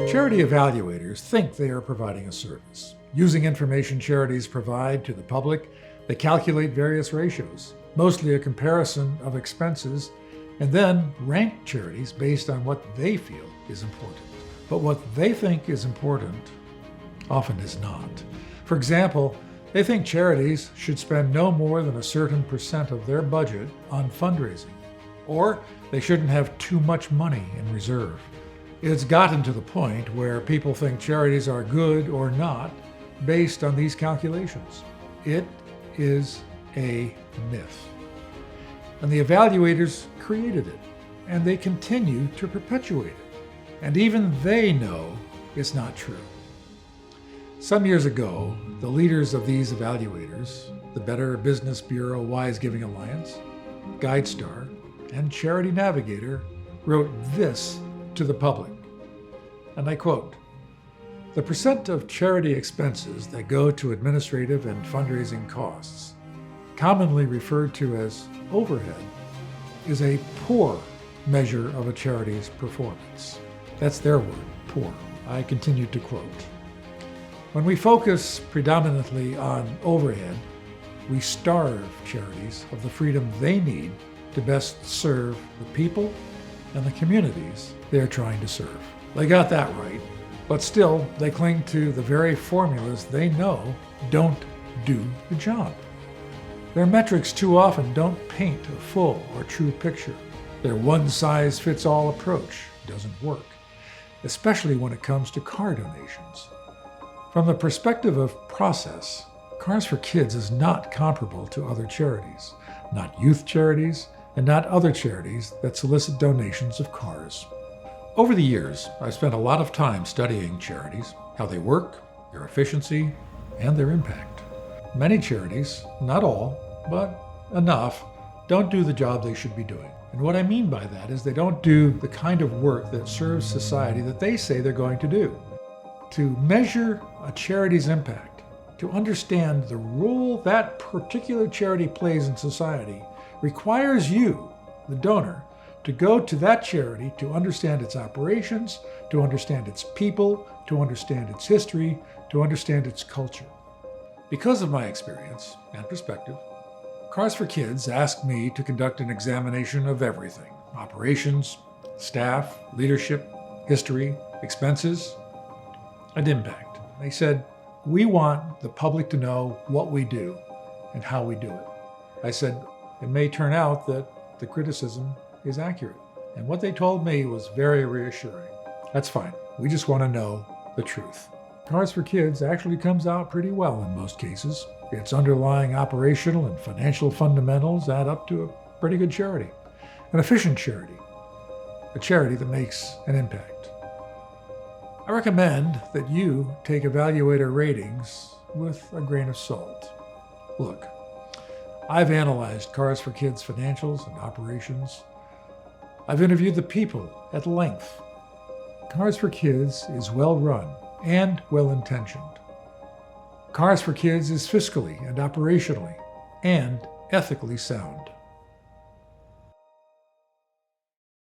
Charity evaluators think they are providing a service. Using information charities provide to the public, they calculate various ratios, mostly a comparison of expenses, and then rank charities based on what they feel is important. But what they think is important often is not. For example, they think charities should spend no more than a certain percent of their budget on fundraising, or they shouldn't have too much money in reserve. It's gotten to the point where people think charities are good or not based on these calculations. It is a myth. And the evaluators created it, and they continue to perpetuate it. And even they know it's not true. Some years ago, the leaders of these evaluators, the Better Business Bureau Wise Giving Alliance, GuideStar, and Charity Navigator, wrote this to the public, and I quote, "The percent of charity expenses that go to administrative and fundraising costs, commonly referred to as overhead, is a poor measure of a charity's performance." That's their word, poor. I continue to quote, "When we focus predominantly on overhead, we starve charities of the freedom they need to best serve the people and the communities they're trying to serve." They got that right, but still they cling to the very formulas they know don't do the job. Their metrics too often don't paint a full or true picture. Their one-size-fits-all approach doesn't work, especially when it comes to car donations. From the perspective of process, Kars4Kids is not comparable to other charities, not youth charities, and not other charities that solicit donations of cars. Over the years, I've spent a lot of time studying charities, how they work, their efficiency, and their impact. Many charities, not all, but enough, don't do the job they should be doing. And what I mean by that is they don't do the kind of work that serves society that they say they're going to do. To measure a charity's impact, to understand the role that particular charity plays in society, requires you, the donor, to go to that charity to understand its operations, to understand its people, to understand its history, to understand its culture. Because of my experience and perspective, Kars4Kids asked me to conduct an examination of everything: operations, staff, leadership, history, expenses, and impact. They said, "We want the public to know what we do and how we do it." I said, "It may turn out that the criticism is accurate." And what they told me was very reassuring. "That's fine. We just want to know the truth." Kars4Kids actually comes out pretty well in most cases. Its underlying operational and financial fundamentals add up to a pretty good charity, an efficient charity, a charity that makes an impact. I recommend that you take evaluator ratings with a grain of salt. Look, I've analyzed Kars4Kids' financials and operations. I've interviewed the people at length. Kars4Kids is well run and well-intentioned. Kars4Kids is fiscally and operationally and ethically sound.